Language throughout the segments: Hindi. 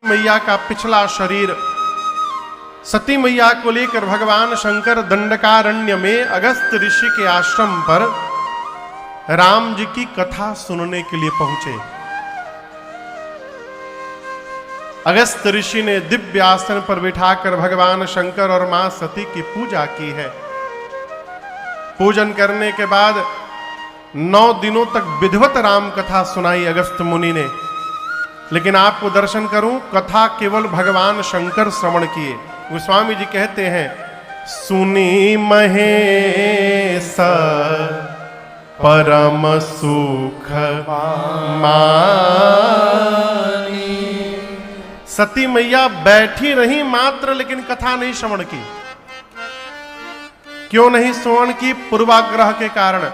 मैया का पिछला शरीर सती मैया को लेकर भगवान शंकर दंडकारण्य में अगस्त ऋषि के आश्रम पर राम जी की कथा सुनने के लिए पहुंचे। अगस्त ऋषि ने दिव्य आसन पर बिठाकर भगवान शंकर और मां सती की पूजा की है। पूजन करने के बाद 9 दिनों तक विधिवत राम कथा सुनाई अगस्त मुनि ने। लेकिन आपको दर्शन करूं, कथा केवल भगवान शंकर श्रवण किए। गोस्वामी जी कहते हैं, सुनी महेश परम सुख मानी। सती मैया बैठी रही मात्र, लेकिन कथा नहीं श्रवण की। क्यों नहीं श्रवण की? पूर्वाग्रह के कारण।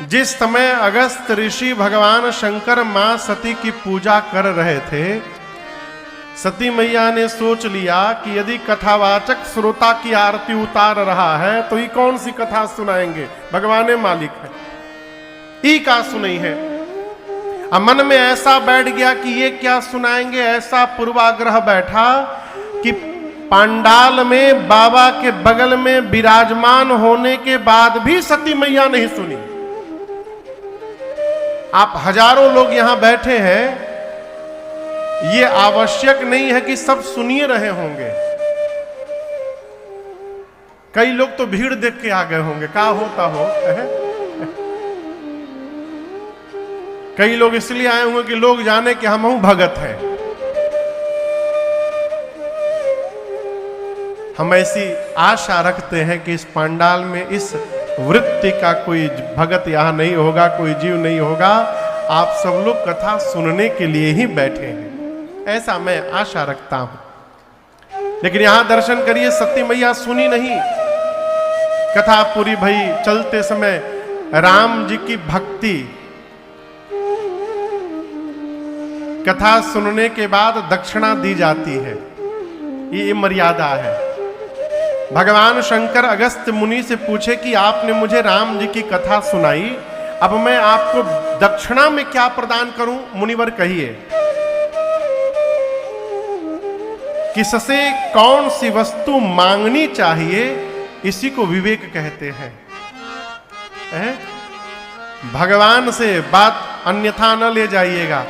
जिस समय अगस्त ऋषि भगवान शंकर मां सती की पूजा कर रहे थे, सती मैया ने सोच लिया कि यदि कथावाचक श्रोता की आरती उतार रहा है तो ये कौन सी कथा सुनाएंगे, भगवान मालिक है, ई का सुनाई है। अब मन में ऐसा बैठ गया कि ये क्या सुनाएंगे। ऐसा पूर्वाग्रह बैठा कि पांडाल में बाबा के बगल में विराजमान होने के बाद भी सती मैया नहीं सुनी। आप हजारों लोग यहां बैठे हैं, ये आवश्यक नहीं है कि सब सुनिए रहे होंगे। कई लोग तो भीड़ देख के आ गए होंगे, क्या होता हो। कई लोग इसलिए आए होंगे कि लोग जाने कि हम भगत हैं। हम ऐसी आशा रखते हैं कि इस पंडाल में इस वृत्ति का कोई भगत यहां नहीं होगा, कोई जीव नहीं होगा। आप सब लोग कथा सुनने के लिए ही बैठे हैं, ऐसा मैं आशा रखता हूं। लेकिन यहां दर्शन करिए, सती मैया सुनी नहीं। कथा पूरी भई। चलते समय राम जी की भक्ति, कथा सुनने के बाद दक्षिणा दी जाती है, ये मर्यादा है। भगवान शंकर अगस्त मुनि से पूछे कि आपने मुझे राम जी की कथा सुनाई, अब मैं आपको दक्षिणा में क्या प्रदान करूं? मुनिवर कहिए। किससे कौन सी वस्तु मांगनी चाहिए, इसी को विवेक कहते हैं। भगवान से बात अन्यथा न ले जाइएगा।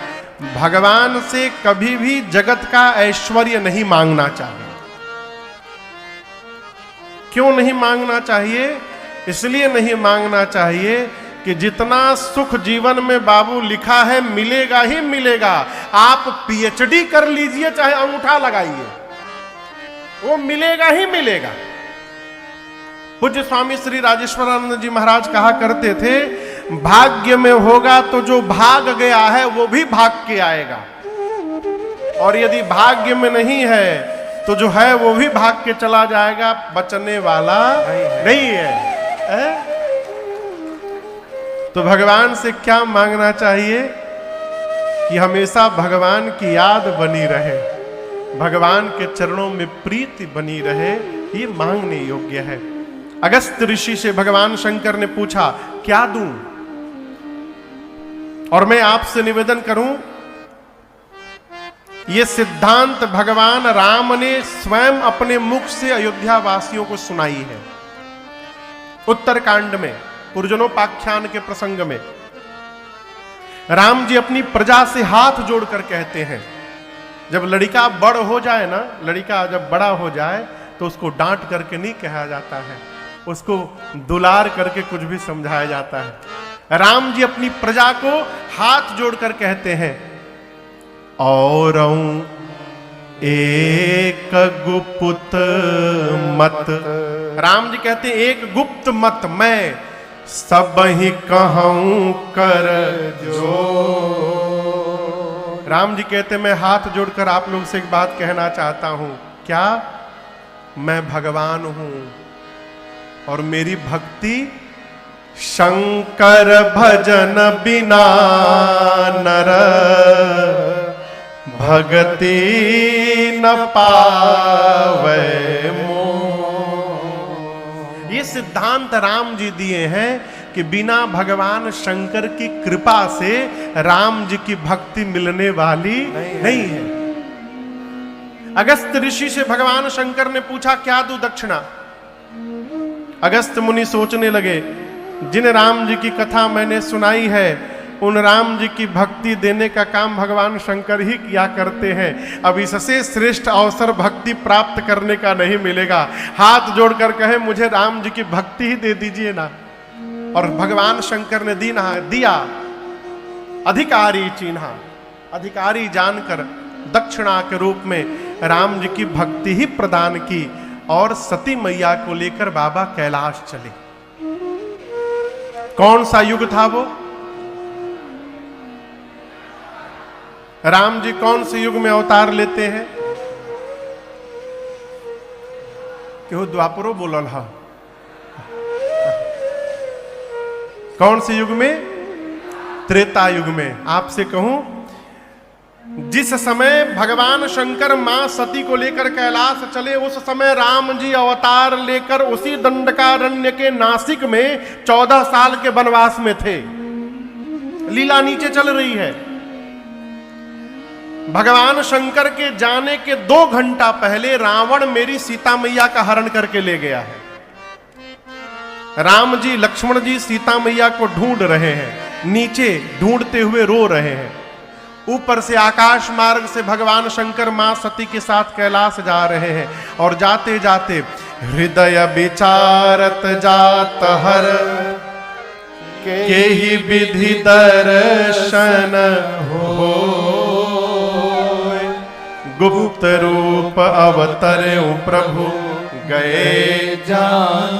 भगवान से कभी भी जगत का ऐश्वर्य नहीं मांगना चाहिए। क्यों नहीं मांगना चाहिए? इसलिए नहीं मांगना चाहिए कि जितना सुख जीवन में बाबू लिखा है मिलेगा ही मिलेगा। आप पीएचडी कर लीजिए, चाहे अंगूठा लगाइए, वो मिलेगा ही मिलेगा। पूज्य स्वामी श्री राजेश्वरानंद जी महाराज कहा करते थे, भाग्य में होगा तो जो भाग गया है वो भी भाग के आएगा, और यदि भाग्य में नहीं है तो जो है वो भी भाग के चला जाएगा, बचने वाला नहीं है। तो भगवान से क्या मांगना चाहिए? कि हमेशा भगवान की याद बनी रहे, भगवान के चरणों में प्रीति बनी रहे, ये मांगने योग्य है। अगस्त ऋषि से भगवान शंकर ने पूछा, क्या दूं? और मैं आपसे निवेदन करूं, ये सिद्धांत भगवान राम ने स्वयं अपने मुख से अयोध्या वासियों को सुनाई है। उत्तरकांड में, पुरजनोपाख्यान के प्रसंग में राम जी अपनी प्रजा से हाथ जोड़कर कहते हैं, जब लड़का बड़ हो जाए ना, लड़का जब बड़ा हो जाए तो उसको डांट करके नहीं कहा जाता है, उसको दुलार करके कुछ भी समझाया जाता है। राम जी अपनी प्रजा को हाथ जोड़कर कहते हैं, और एक गुप्त मत। राम जी कहते हैं, एक गुप्त मत मैं सब ही कहूं कर जो। राम जी कहते, मैं हाथ जोड़कर आप लोग से एक बात कहना चाहता हूं। क्या? मैं भगवान हूं और मेरी भक्ति शंकर भजन बिना नर भगति न पावे मोह। ये सिद्धांत राम जी दिए हैं कि बिना भगवान शंकर की कृपा से राम जी की भक्ति मिलने वाली नहीं है। अगस्त ऋषि से भगवान शंकर ने पूछा क्या दूं दक्षिणा। अगस्त मुनि सोचने लगे, जिन राम जी की कथा मैंने सुनाई है उन राम जी की भक्ति देने का काम भगवान शंकर ही किया करते हैं। अब इससे श्रेष्ठ अवसर भक्ति प्राप्त करने का नहीं मिलेगा। हाथ जोड़कर कहे मुझे राम जी की भक्ति ही दे दीजिए ना। और भगवान शंकर ने दिया। अधिकारी चिन्हा, अधिकारी जानकर दक्षिणा के रूप में राम जी की भक्ति ही प्रदान की और सती मैया को लेकर बाबा कैलाश चले। कौन सा युग था वो? राम जी कौन से युग में अवतार लेते हैं? क्यों द्वापरो बोलल हा? कौन से युग में? त्रेता युग में। आपसे कहूं, जिस समय भगवान शंकर मां सती को लेकर कैलाश चले उस समय राम जी अवतार लेकर उसी दंडकारण्य के नासिक में 14 साल के वनवास में थे। लीला नीचे चल रही है। भगवान शंकर के जाने के 2 घंटा पहले रावण मेरी सीता मैया का हरण करके ले गया है। राम जी लक्ष्मण जी सीता मैया को ढूंढ रहे हैं, नीचे ढूंढते हुए रो रहे हैं। ऊपर से आकाश मार्ग से भगवान शंकर मां सती के साथ कैलाश जा रहे हैं और जाते जाते हृदय विचारत जात हर के ही विधि दर्शन हो, गुप्त रूप अवतरे प्रभु गए जान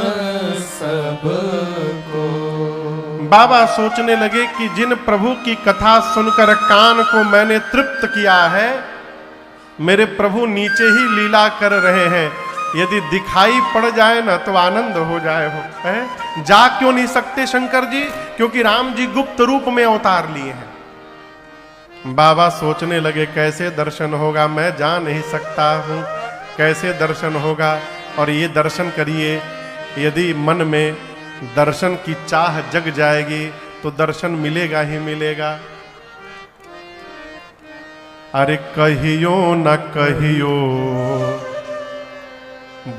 सबको। बाबा सोचने लगे कि जिन प्रभु की कथा सुनकर कान को मैंने तृप्त किया है, मेरे प्रभु नीचे ही लीला कर रहे हैं। यदि दिखाई पड़ जाए ना तो आनंद हो जाए है? जा क्यों नहीं सकते शंकर जी? क्योंकि राम जी गुप्त रूप में अवतार लिए हैं। बाबा सोचने लगे कैसे दर्शन होगा, मैं जा नहीं सकता हूं, कैसे दर्शन होगा? और ये दर्शन करिए, यदि मन में दर्शन की चाह जग जाएगी तो दर्शन मिलेगा ही मिलेगा। अरे कहियो न कहियो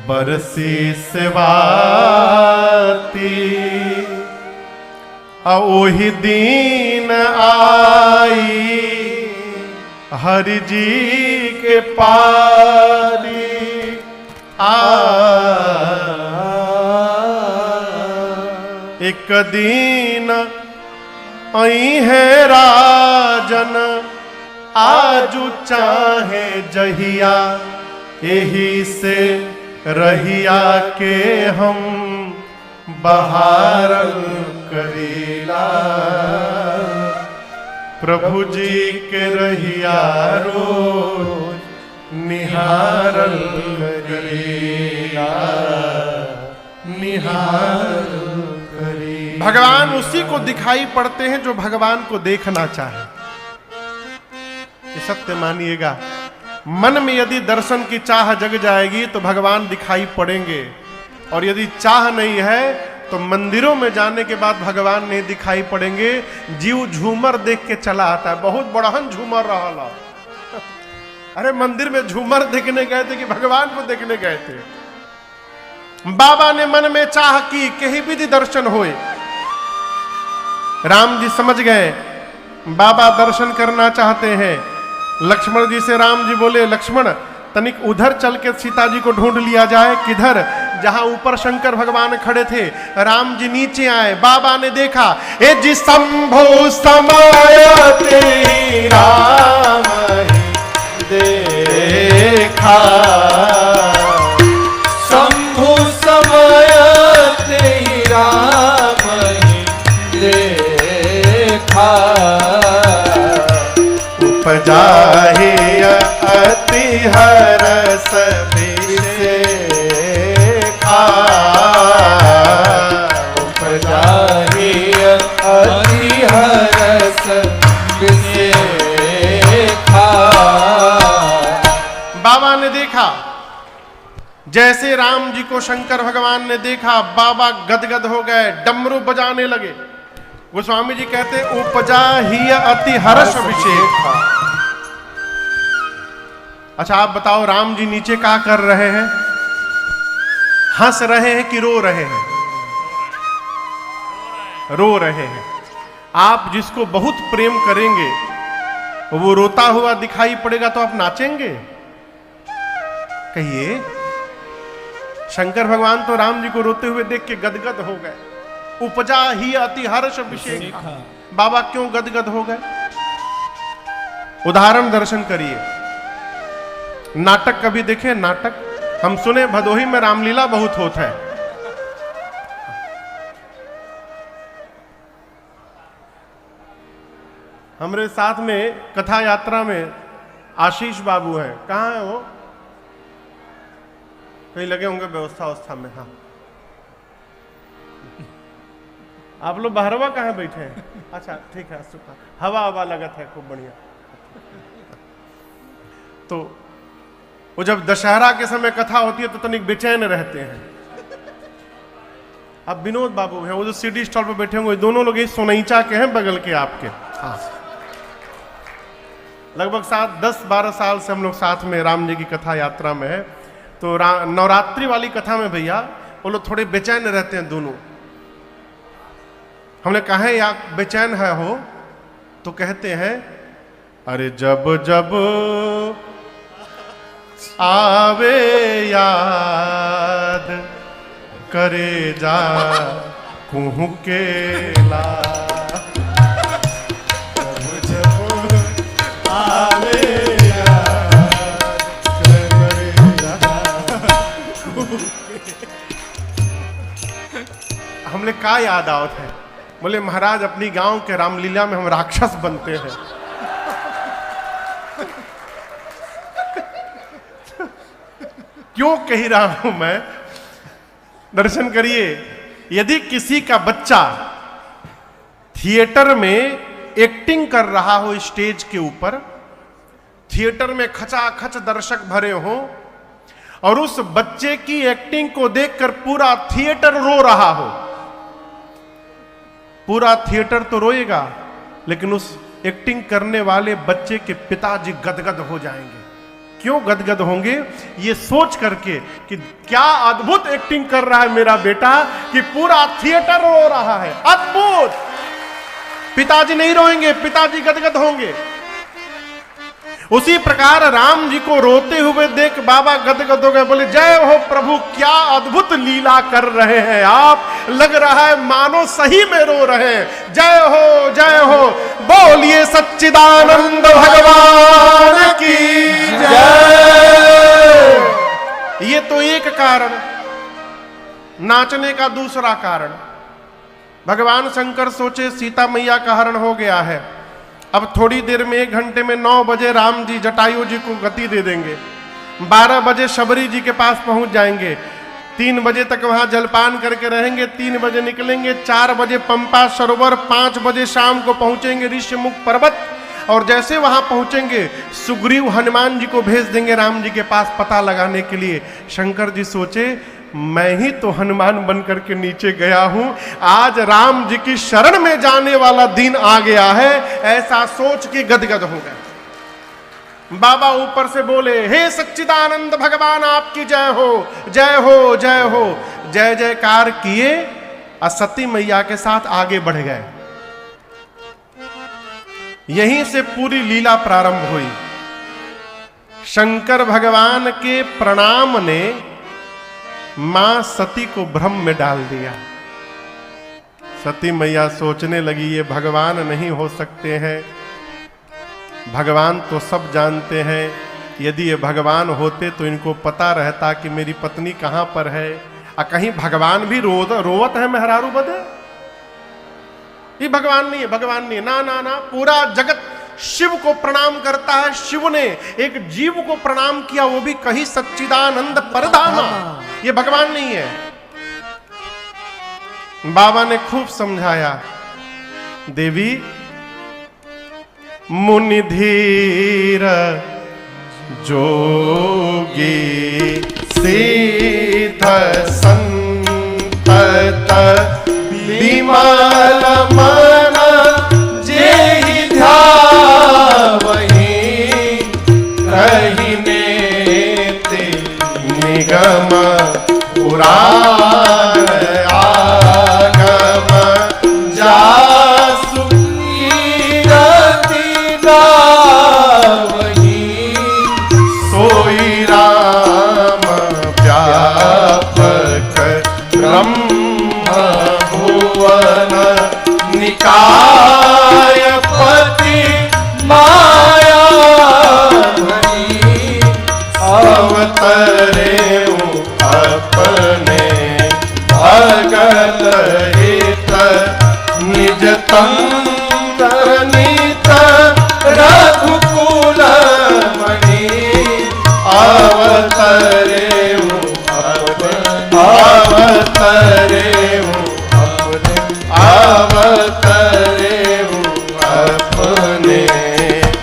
बरसी सेवाती, ओही दीन आई हरि जी के पारी एक दीन आई है राजन, आजू चाहे जहिया यही से रहिया के हम बहारल करीला। प्रभु जी के रहिया रोज निहारल करीला, निहारल करीला। भगवान उसी को दिखाई पड़ते हैं जो भगवान को देखना चाहे। ये सत्य मानिएगा। मन में यदि दर्शन की चाह जग जाएगी तो भगवान दिखाई पड़ेंगे, और यदि चाह नहीं है तो मंदिरों में जाने के बाद भगवान नहीं दिखाई पड़ेंगे। जीव झूमर देख के चला आता है, बहुत बड़हन झूमर रहा। अरे मंदिर में झूमर देखने गए थे कि भगवान को देखने गए थे? बाबा ने मन में चाह की कि ही विधि दर्शन होए। राम जी समझ गए बाबा दर्शन करना चाहते हैं। लक्ष्मण जी से राम जी बोले, लक्ष्मण तनिक उधर चल के सीता जी को ढूंढ लिया जाए। किधर? जहां ऊपर शंकर भगवान खड़े थे। राम जी नीचे आए, बाबा ने देखा, ए जी शंभु समायते राम देखा, शंभु समायते राम देखा, उपजाहि अति हरस विषेखा, उपजाहि अति हरस विषेखा। बाबा ने देखा, जैसे राम जी को शंकर भगवान ने देखा, बाबा गदगद हो गए, डमरू बजाने लगे। गोस्वामी जी कहते, उपजा ही अति हर्ष विषेखा। अच्छा आप बताओ, राम जी नीचे क्या कर रहे हैं? हंस रहे हैं कि रो रहे हैं? रो रहे हैं। आप जिसको बहुत प्रेम करेंगे वो रोता हुआ दिखाई पड़ेगा तो आप नाचेंगे? कहिए। शंकर भगवान तो राम जी को रोते हुए देख के गदगद हो गए। उपजा ही अति हर्ष विशेष। बाबा क्यों गदगद हो गए? उदाहरण दर्शन करिए। नाटक कभी देखे? नाटक हम सुने भदोही में रामलीला बहुत होता है। हमारे साथ में कथा यात्रा में आशीष बाबू हैं। कहाँ है वो? कहीं लगे होंगे व्यवस्था में। हाँ, आप लोग बाहरवा कहाँ बैठे हैं? अच्छा ठीक है, सुखा हवा लगत है खूब बढ़िया। तो वो जब दशहरा के समय कथा होती है तो तनिक बेचैन रहते हैं। अब विनोद बाबू हैं, वो जो सीडी स्टॉल पर बैठे होंगे, दोनों लोग इस सोनईचा के हैं बगल के आपके। हाँ, लगभग 10-12 साल से हम लोग साथ में राम जी की कथा यात्रा में है। तो नवरात्रि वाली कथा में भैया वो लोग थोड़े बेचैन रहते हैं दोनों। हमने कहा या बेचैन है हो? तो कहते हैं, अरे जब जब आवे याद करे जा कुहू के ला। जब जब आवे याद करे जा। हमने का याद आवत है? बोले महाराज अपनी गांव के रामलीला में हम राक्षस बनते हैं। क्यों कह रहा हूं मैं? दर्शन करिए। यदि किसी का बच्चा थिएटर में एक्टिंग कर रहा हो, स्टेज के ऊपर थिएटर में खचाखच दर्शक भरे हो और उस बच्चे की एक्टिंग को देखकर पूरा थिएटर रो रहा हो, पूरा थिएटर तो रोएगा लेकिन उस एक्टिंग करने वाले बच्चे के पिताजी गदगद हो जाएंगे। क्यों गदगद होंगे? ये सोच करके कि क्या अद्भुत एक्टिंग कर रहा है मेरा बेटा कि पूरा थिएटर रो रहा है। अद्भुत। पिताजी नहीं रोएंगे, पिताजी गदगद होंगे। उसी प्रकार राम जी को रोते हुए देख बाबा गदगद हो गए। बोले जय हो प्रभु, क्या अद्भुत लीला कर रहे हैं आप। लग रहा है मानो सही में रो रहे हैं। जय हो जय हो। बोलिए सच्चिदानंद भगवान की जय। ये तो एक कारण। नाचने का दूसरा कारण, भगवान शंकर सोचे सीता मैया का हरण हो गया है, अब थोड़ी देर में 1 घंटे में 9 बजे राम जी जटायु जी को गति दे देंगे। 12 बजे शबरी जी के पास पहुंच जाएंगे। 3 बजे तक वहां जलपान करके रहेंगे। 3 बजे निकलेंगे। 4 बजे पंपा सरोवर, 5 बजे शाम को पहुंचेंगे ऋषिमुख पर्वत। और जैसे वहां पहुंचेंगे सुग्रीव हनुमान जी को भेज देंगे राम जी के पास पता लगाने के लिए। शंकर जी सोचे मैं ही तो हनुमान बनकर के नीचे गया हूं, आज राम जी की शरण में जाने वाला दिन आ गया है। ऐसा सोच के गदगद हो गए। बाबा ऊपर से बोले हे सच्चिदानंद भगवान आपकी जय हो जय हो जय हो। जय जयकार किए और सती मैया के साथ आगे बढ़ गए। यहीं से पूरी लीला प्रारंभ हुई। शंकर भगवान के प्रणाम ने मां सती को भ्रम में डाल दिया। सती मैया सोचने लगी ये भगवान नहीं हो सकते हैं, भगवान तो सब जानते हैं। यदि ये भगवान होते तो इनको पता रहता कि मेरी पत्नी कहां पर है। कहीं भगवान भी रोवत है मेहरारू बदे। ये भगवान नहीं है, भगवान नहीं है। ना ना ना, पूरा जगत शिव को प्रणाम करता है। शिव ने एक जीव को प्रणाम किया, वो भी कहीं सच्चिदानंद परधामा। ये भगवान नहीं है। बाबा ने खूब समझाया, देवी मुनि धीर जोगी सिद्ध संतत विमल मन जेहि ध्यावहि कहिने पुराण आगम जासु कीरति गावही सोई राम व्यापक ब्रह्म भुवन निकायपति माया धनी अवतरे अपने भगत हित निज नित रघुकुल मणि अवतरे अवतरे अवतरे अपने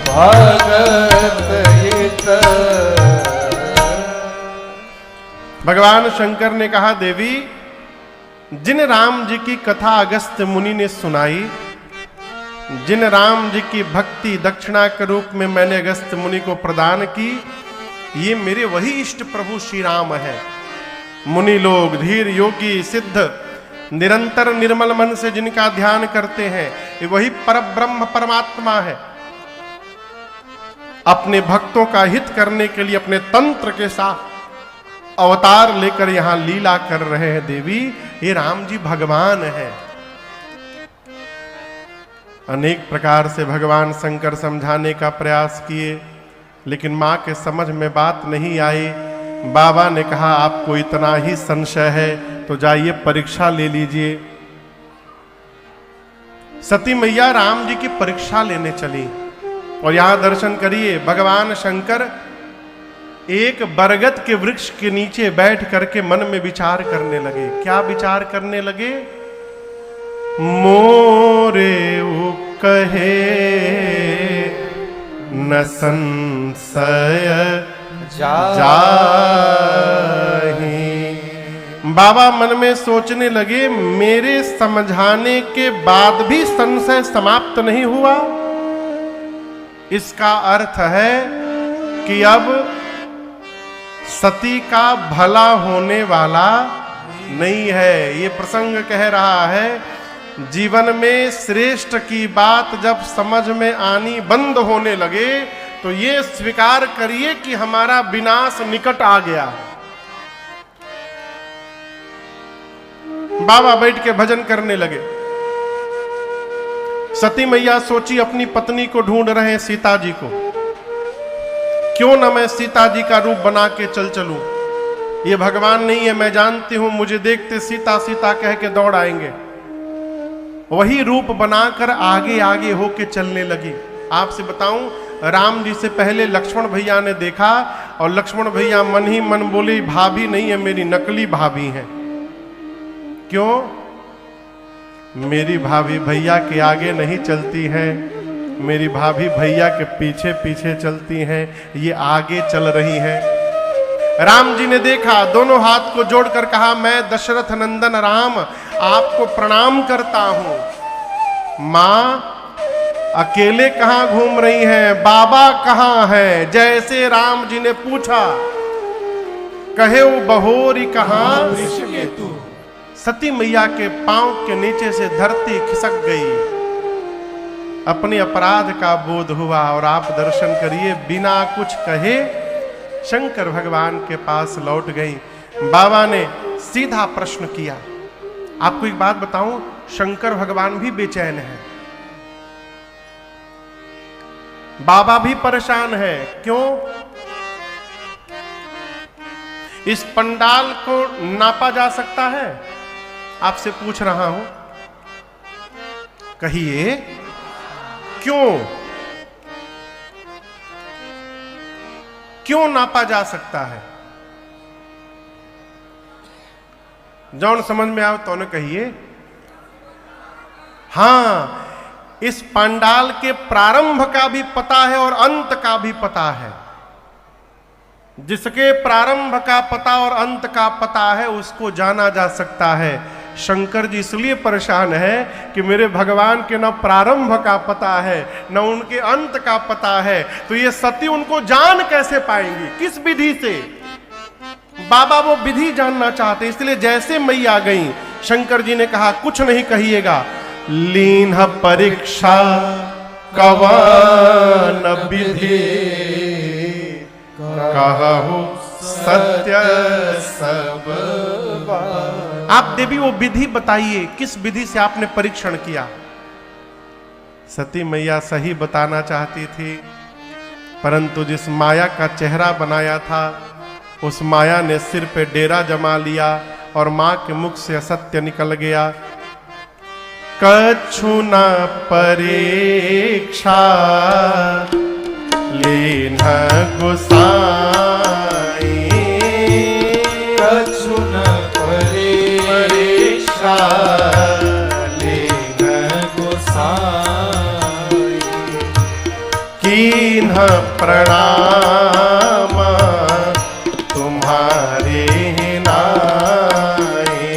भगत हित। भगवान शंकर ने कहा, देवी, जिन राम जी की कथा अगस्त्य मुनि ने सुनाई, जिन राम जी की भक्ति दक्षिणा के रूप में मैंने अगस्त्य मुनि को प्रदान की, ये मेरे वही इष्ट प्रभु श्री राम है। मुनि लोग, धीर योगी, सिद्ध, निरंतर निर्मल मन से जिनका ध्यान करते हैं, ये वही परब्रह्म परमात्मा है। अपने भक्तों का हित करने के लिए अपने तंत्र के साथ अवतार लेकर यहां लीला कर रहे हैं। देवी, ये राम जी भगवान है। अनेक प्रकार से भगवान शंकर समझाने का प्रयास किए, लेकिन मां के समझ में बात नहीं आई। बाबा ने कहा, आपको इतना ही संशय है तो जाइए परीक्षा ले लीजिए। सती मैया राम जी की परीक्षा लेने चली और यहां दर्शन करिए, भगवान शंकर एक बरगद के वृक्ष के नीचे बैठ करके मन में विचार करने लगे। क्या विचार करने लगे? मोरे कहे न संशय जाहि। बाबा मन में सोचने लगे, मेरे समझाने के बाद भी संशय समाप्त नहीं हुआ। इसका अर्थ है कि अब सती का भला होने वाला नहीं है। ये प्रसंग कह रहा है, जीवन में श्रेष्ठ की बात जब समझ में आनी बंद होने लगे तो ये स्वीकार करिए कि हमारा विनाश निकट आ गया। बाबा बैठ के भजन करने लगे। सती मैया सोची, अपनी पत्नी को ढूंढ रहे हैं, सीता जी को, क्यों ना मैं सीता जी का रूप बना के चल चलूं। ये भगवान नहीं है, मैं जानती हूं, मुझे देखते सीता सीता कह के दौड़ आएंगे। वही रूप बनाकर आगे आगे होके चलने लगी। आपसे बताऊं, राम जी से पहले लक्ष्मण भैया ने देखा और लक्ष्मण भैया मन ही मन बोले, भाभी नहीं है मेरी, नकली भाभी है। क्यों? मेरी भाभी भैया के आगे नहीं चलती है, मेरी भाभी भैया के पीछे पीछे चलती हैं, ये आगे चल रही है। राम जी ने देखा, दोनों हाथ को जोड़कर कहा, मैं दशरथ नंदन राम आपको प्रणाम करता हूं। मां अकेले कहां घूम रही हैं, बाबा कहां हैं? जैसे राम जी ने पूछा, कहे वो बहोरी कहां? सती मैया के पांव के नीचे से धरती खिसक गई। अपने अपराध का बोध हुआ और आप दर्शन करिए, बिना कुछ कहे शंकर भगवान के पास लौट गई। बाबा ने सीधा प्रश्न किया। आपको एक बात बताऊं, शंकर भगवान भी बेचैन है, बाबा भी परेशान है। क्यों? इस पंडाल को नापा जा सकता है? आपसे पूछ रहा हूं, कहिए क्यों? क्यों नापा जा सकता है? जौन समझ में आओ तो न कहिए। हां, इस पंडाल के प्रारंभ का भी पता है और अंत का भी पता है। जिसके प्रारंभ का पता और अंत का पता है उसको जाना जा सकता है। शंकर जी इसलिए परेशान है कि मेरे भगवान के न प्रारंभ का पता है न उनके अंत का पता है, तो ये सती उनको जान कैसे पाएंगी? किस विधि से? बाबा वो विधि जानना चाहते, इसलिए जैसे मैया गई शंकर जी ने कहा कुछ नहीं कहिएगा, लीन परीक्षा कवन विधि कहु सत्य सब बात। आप देवी वो विधि बताइए, किस विधि से आपने परीक्षण किया। सती मैया सही बताना चाहती थी, परंतु जिस माया का चेहरा बनाया था उस माया ने सिर पे डेरा जमा लिया और मां के मुख से असत्य निकल गया। कछु न परीक्षा लीन गुसाई, कछु न परीक्षा लीन गुसाई, कीन्ह प्रणाम तुम्हारे नाई,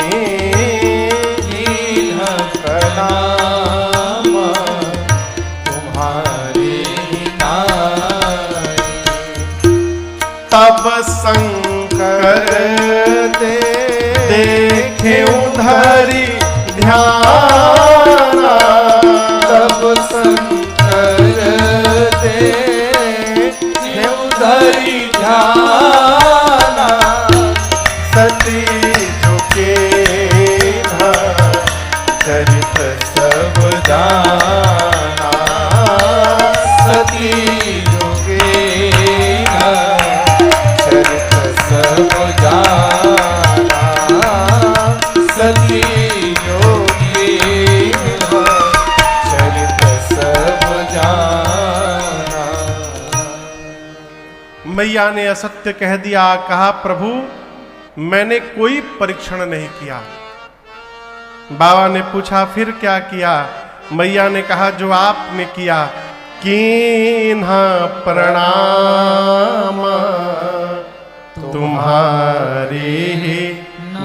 कीन्ह प्रणाम तुम्हारे नाई। तब शंकर देखे उधरी ध्यान, तब शंकर देखे उधरी ध्यान, सती झुके चरित सब जाना, सती जोगे चरित सब जाना, सती जोगे चरित सब जाना। मैया ने असत्य कह दिया, कहा प्रभु मैंने कोई परीक्षण नहीं किया। बाबा ने पूछा फिर क्या किया। मैया ने कहा जो आपने किया, कीन्ह प्रणाम तुम्हारी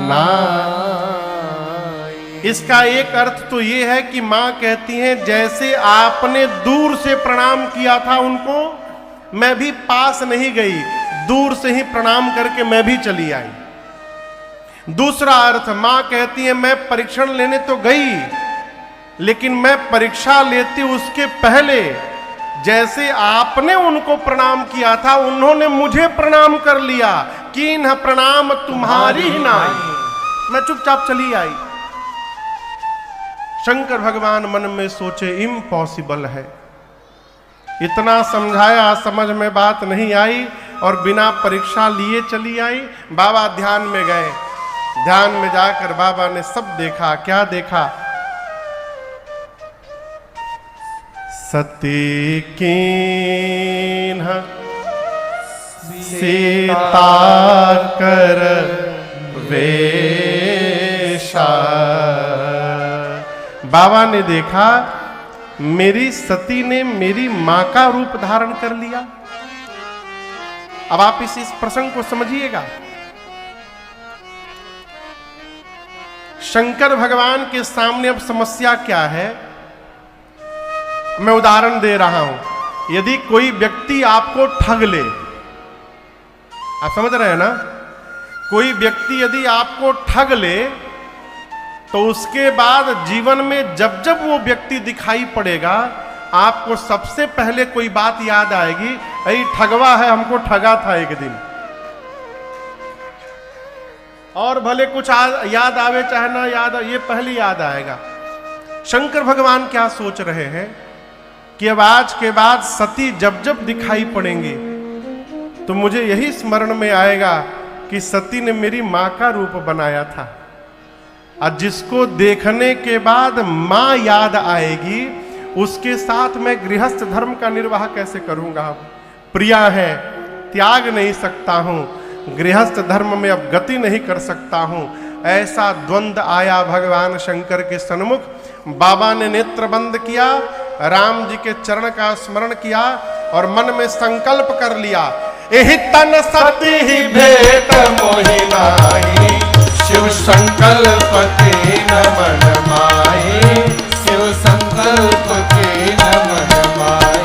नाई। इसका एक अर्थ तो ये है कि मां कहती हैं जैसे आपने दूर से प्रणाम किया था उनको, मैं भी पास नहीं गई, दूर से ही प्रणाम करके मैं भी चली आई। दूसरा अर्थ, मां कहती है मैं परीक्षण लेने तो गई, लेकिन मैं परीक्षा लेती उसके पहले जैसे आपने उनको प्रणाम किया था उन्होंने मुझे प्रणाम कर लिया। कीन्ह प्रणाम तुम्हारी नाई, मैं चुपचाप चली आई। शंकर भगवान मन में सोचे इम्पॉसिबल है, इतना समझाया समझ में बात नहीं आई और बिना परीक्षा लिए चली आई। बाबा ध्यान में गए, ध्यान में जाकर बाबा ने सब देखा। क्या देखा? सती कीन्ह सीता कर वेशा। बाबा ने देखा मेरी सती ने मेरी मां का रूप धारण कर लिया। अब आप इस प्रसंग को समझिएगा। शंकर भगवान के सामने अब समस्या क्या है, मैं उदाहरण दे रहा हूं। यदि कोई व्यक्ति आपको ठग ले, आप समझ रहे हैं ना, कोई व्यक्ति यदि आपको ठग ले तो उसके बाद जीवन में जब जब वो व्यक्ति दिखाई पड़ेगा आपको सबसे पहले कोई बात याद आएगी, अरे ठगवा है, हमको ठगा था एक दिन। और भले कुछ याद आवे चाहे ना याद, ये पहले याद आएगा। शंकर भगवान क्या सोच रहे हैं कि अब आज के बाद सती जब जब दिखाई पड़ेंगे तो मुझे यही स्मरण में आएगा कि सती ने मेरी मां का रूप बनाया था, और जिसको देखने के बाद मां याद आएगी उसके साथ मैं गृहस्थ धर्म का निर्वाह कैसे करूंगा। प्रिया है, त्याग नहीं सकता हूं, गृहस्थ धर्म में अब गति नहीं कर सकता हूं। ऐसा द्वंद्व आया भगवान शंकर के सन्मुख। बाबा ने नेत्र बंद किया, राम जी के चरण का स्मरण किया और मन में संकल्प कर लिया, एहि तन सती ही भेट मोहि नाहि, शिव संकल्प के न मन माहि, शिव संकल्प के न मन माहि,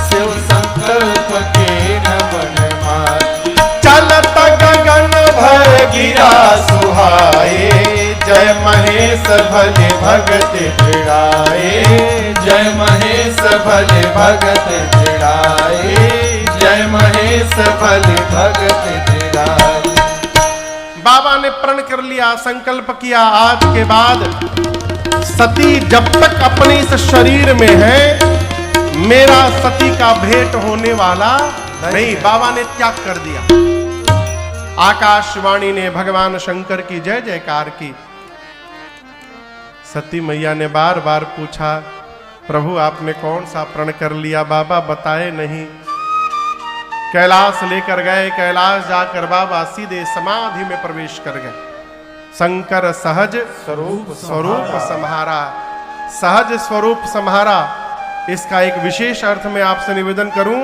शिव संकल्प के न मन माहि। चलत गगन महेश भले भगत चिड़ाए, जय महेश भले भगत चिड़ाए, जय महेश भले भगत चिड़ाए। बाबा ने प्रण कर लिया, संकल्प किया, आज के बाद सती जब तक अपने इस शरीर में है मेरा सती का भेंट होने वाला नहीं। बाबा ने त्याग कर दिया। आकाशवाणी ने भगवान शंकर की जय जयकार की। सती मैया ने बार बार पूछा, प्रभु आपने कौन सा प्रण कर लिया? बाबा बताए नहीं। कैलाश लेकर गए, कैलाश जाकर बाबा सीधे समाधि में प्रवेश कर गए। शंकर सहज स्वरूप संहारा, सहज स्वरूप संहारा। इसका एक विशेष अर्थ में आपसे निवेदन करूं,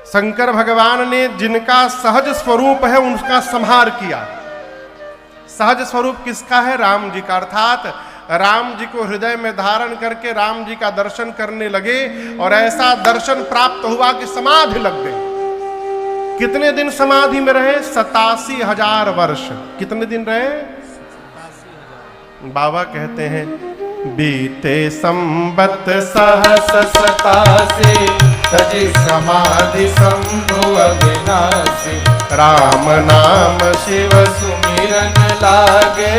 शंकर भगवान ने जिनका सहज स्वरूप है उनका संहार किया। सहज स्वरूप किसका है? राम जी का। अर्थात राम जी को हृदय में धारण करके राम जी का दर्शन करने लगे और ऐसा दर्शन प्राप्त हुआ कि समाधि लग गई। कितने दिन समाधि में रहे? 87,000 वर्ष। कितने दिन रहे? बाबा कहते हैं, बीते संबत सहस 87 तजि समाधि शंभु अविनाशी, राम नाम शिव सुमिरन लागे,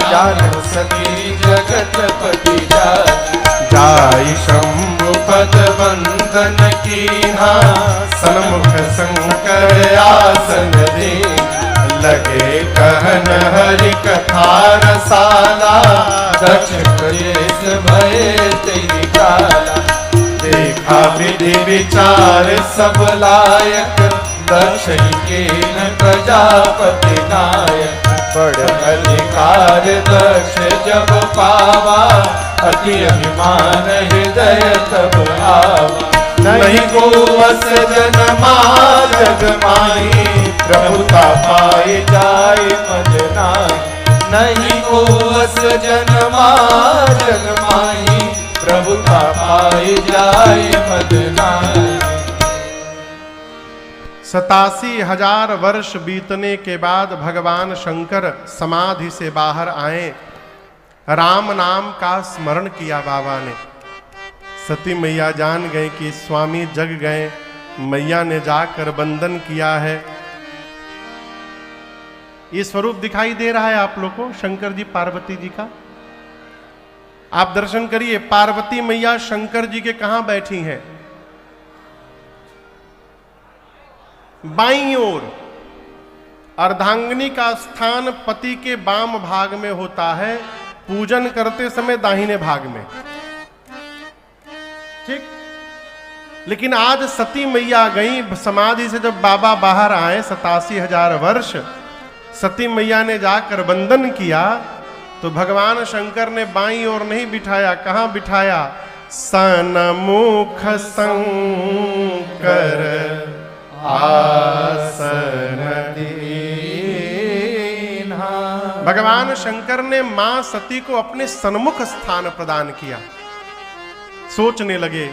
जानो सती जगत पति जागे, जाय शंभु पद बंदन कीन्हा, सन्मुख शंकर आसन दीन, लगे कहन हरि कथा रसाला, दक्ष कलेश भय तेरी काला, देखा विधि विचार सब लायक, दक्ष के न प्रजापति नायक, बड़ अधिकार दक्ष जब पावा, अति अभिमान हृदय तब आवा, नहीं को वस जनमा जग माही, प्रभुता पाए जाए मद नाई, नहीं को वस जनमा जग माही, प्रभुता पाए जाए मद नाई। 87,000 वर्ष बीतने के बाद भगवान शंकर समाधि से बाहर आए। राम नाम का स्मरण किया बाबा ने। सती मैया जान गए कि स्वामी जग गए। मैया ने जाकर वंदन किया है। ये स्वरूप दिखाई दे रहा है आप लोग को शंकर जी पार्वती जी का। आप दर्शन करिए, पार्वती मैया शंकर जी के कहां बैठी हैं? बाईं ओर। अर्धांगिनी का स्थान पति के वाम भाग में होता है, पूजन करते समय दाहिने भाग में। ठीक। लेकिन आज सती मैया गई समाधि से। जब बाबा बाहर आए 87,000 वर्ष, सती मैया ने जाकर वंदन किया तो भगवान शंकर ने बाईं ओर नहीं बिठाया। कहां बिठाया? सन्मुख शंकर आसन दीन्हा। भगवान शंकर ने मां सती को अपने सन्मुख स्थान प्रदान किया। सोचने लगे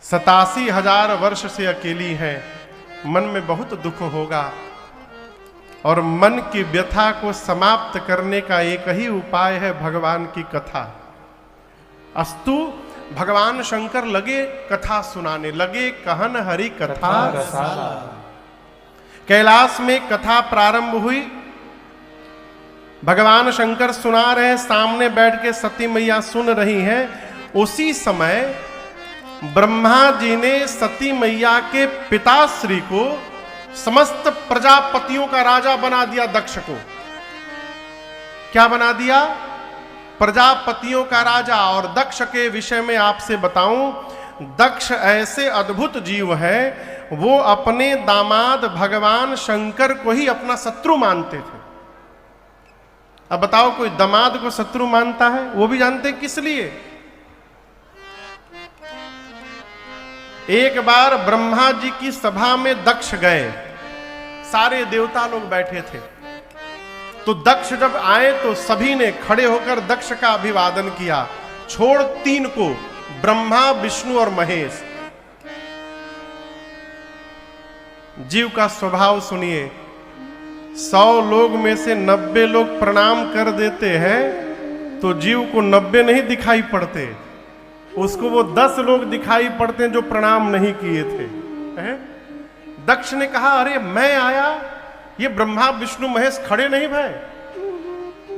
87,000 वर्ष से अकेली है, मन में बहुत दुख होगा और मन की व्यथा को समाप्त करने का एक ही उपाय है भगवान की कथा। अस्तु भगवान शंकर लगे कथा सुनाने लगे। कहन हरि कथा रसाला। कैलाश में कथा प्रारंभ हुई। भगवान शंकर सुना रहे, सामने बैठ के सती मैया सुन रही हैं। उसी समय ब्रह्मा जी ने सती मैया के पिताश्री को समस्त प्रजापतियों का राजा बना दिया। दक्ष को क्या बना दिया? प्रजापतियों का राजा। और दक्ष के विषय में आपसे बताऊं, दक्ष ऐसे अद्भुत जीव है, वो अपने दामाद भगवान शंकर को ही अपना शत्रु मानते थे। अब बताओ, कोई दामाद को शत्रु मानता है? वो भी जानते किस लिए? एक बार ब्रह्मा जी की सभा में दक्ष गए, सारे देवता लोग बैठे थे। तो दक्ष जब आए तो सभी ने खड़े होकर दक्ष का अभिवादन किया, छोड़ 3 को, ब्रह्मा, विष्णु और महेश। जीव का स्वभाव सुनिए। 100 लोग में से 90 लोग प्रणाम कर देते हैं तो जीव को 90 नहीं दिखाई पड़ते, उसको वो 10 लोग दिखाई पड़ते हैं जो प्रणाम नहीं किए थे। हैं? दक्ष ने कहा, अरे मैं आया, ये ब्रह्मा विष्णु महेश खड़े नहीं भाई,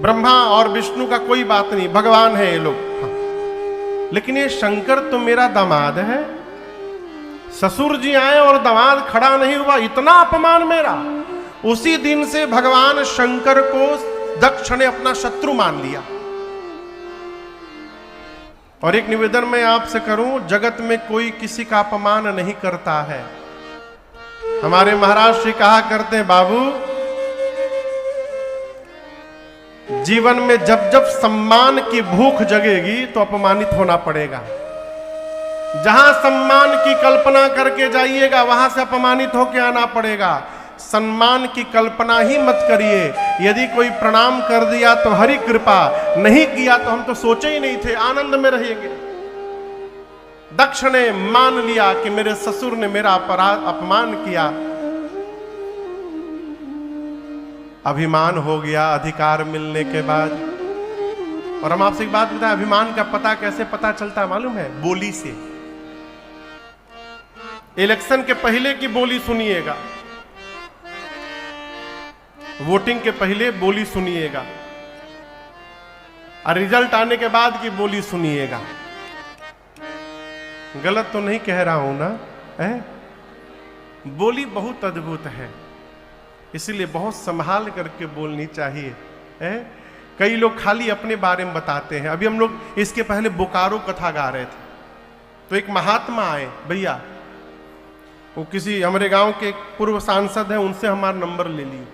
ब्रह्मा और विष्णु का कोई बात नहीं, भगवान है ये लोग। हाँ। लेकिन ये शंकर तो मेरा दामाद है, ससुर जी आए और दामाद खड़ा नहीं हुआ, इतना अपमान मेरा। उसी दिन से भगवान शंकर को दक्ष ने अपना शत्रु मान लिया। और एक निवेदन मैं आपसे करूं, जगत में कोई किसी का अपमान नहीं करता है। हमारे महाराज श्री कहा करते हैं, बाबू जीवन में जब जब सम्मान की भूख जगेगी तो अपमानित होना पड़ेगा। जहां सम्मान की कल्पना करके जाइएगा वहां से अपमानित होकर आना पड़ेगा। सम्मान की कल्पना ही मत करिए। यदि कोई प्रणाम कर दिया तो हरि कृपा, नहीं किया तो हम तो सोचे ही नहीं थे, आनंद में रहेंगे। दक्ष ने मान लिया कि मेरे ससुर ने मेरा अपमान किया, अभिमान हो गया अधिकार मिलने के बाद। और हम आपसे एक बात बताएं, अभिमान का पता कैसे पता चलता है मालूम है? बोली से। इलेक्शन के पहले की बोली सुनिएगा, वोटिंग के पहले बोली सुनिएगा, और रिजल्ट आने के बाद की बोली सुनिएगा। गलत तो नहीं कह रहा हूं ना? है? बोली बहुत अद्भुत है, इसलिए बहुत संभाल करके बोलनी चाहिए। है? कई लोग खाली अपने बारे में बताते हैं। अभी हम लोग इसके पहले बोकारो कथा गा रहे थे, तो एक महात्मा आए, भैया वो किसी हमारे गांव के पूर्व सांसद हैं, उनसे हमारा नंबर ले लिए।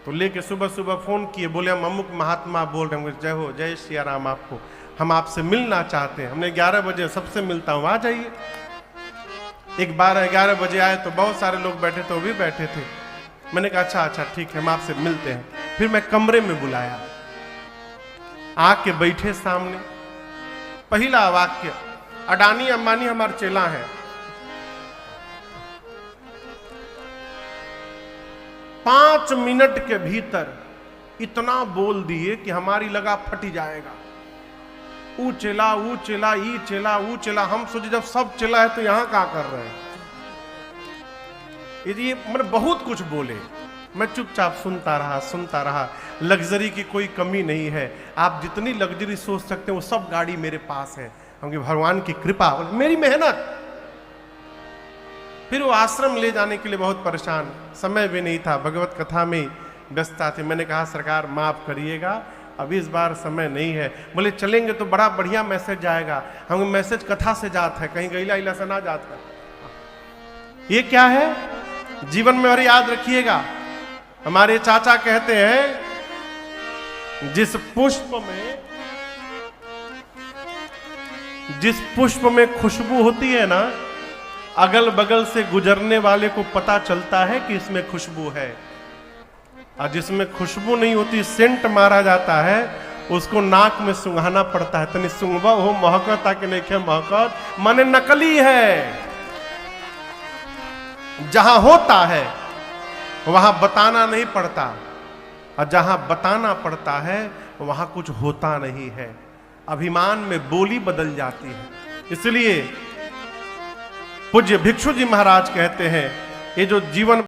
तो लेके सुबह सुबह फोन किए, बोले हम अमुक महात्मा बोल रहे हैं। जय हो, जय सिया राम, आपको हम आपसे मिलना चाहते हैं। हमने 11 बजे सबसे मिलता हूं, आ जाइए। एक बार 11 बजे आए तो बहुत सारे लोग बैठे थे, वो भी बैठे थे। मैंने कहा अच्छा अच्छा ठीक है, हम आपसे मिलते हैं। फिर मैं कमरे में बुलाया, आके बैठे सामने। पहला वाक्य, अडानी अंबानी हमारे चेला है। 5 मिनट के भीतर इतना बोल दिए कि हमारी लगा फटी जाएगा। ऊ चेला, ऊ चेला, ई चेला, ऊ चेला। हम सोचे जब सब चेला है तो यहां क्या कर रहे हैं? ये मैंने बहुत कुछ बोले, मैं चुपचाप सुनता रहा। लग्जरी की कोई कमी नहीं है, आप जितनी लग्जरी सोच सकते हैं वो सब गाड़ी मेरे पास है, क्योंकि भगवान की कृपा, मेरी मेहनत। फिर वो आश्रम ले जाने के लिए बहुत परेशान, समय भी नहीं था, भगवत कथा में व्यस्तता थी। मैंने कहा सरकार माफ करिएगा, अभी इस बार समय नहीं है। बोले चलेंगे तो बड़ा बढ़िया मैसेज जाएगा। हम मैसेज कथा से जाता है, कहीं गैला इला से ना जाता है। ये क्या है? जीवन में और याद रखिएगा, हमारे चाचा कहते हैं जिस पुष्प में खुशबू होती है ना, अगल बगल से गुजरने वाले को पता चलता है कि इसमें खुशबू है। और जिसमें खुशबू नहीं होती, सेंट मारा जाता है, उसको नाक में सुंघाना पड़ता है। तनी सुंघबा हो महकत ताकि नहीं खे महकत, माने नकली है। जहां होता है वहां बताना नहीं पड़ता, और जहां बताना पड़ता है वहां कुछ होता नहीं है। अभिमान में बोली बदल जाती है। इसलिए पूज्य भिक्षु जी महाराज कहते हैं, ये जो जीवन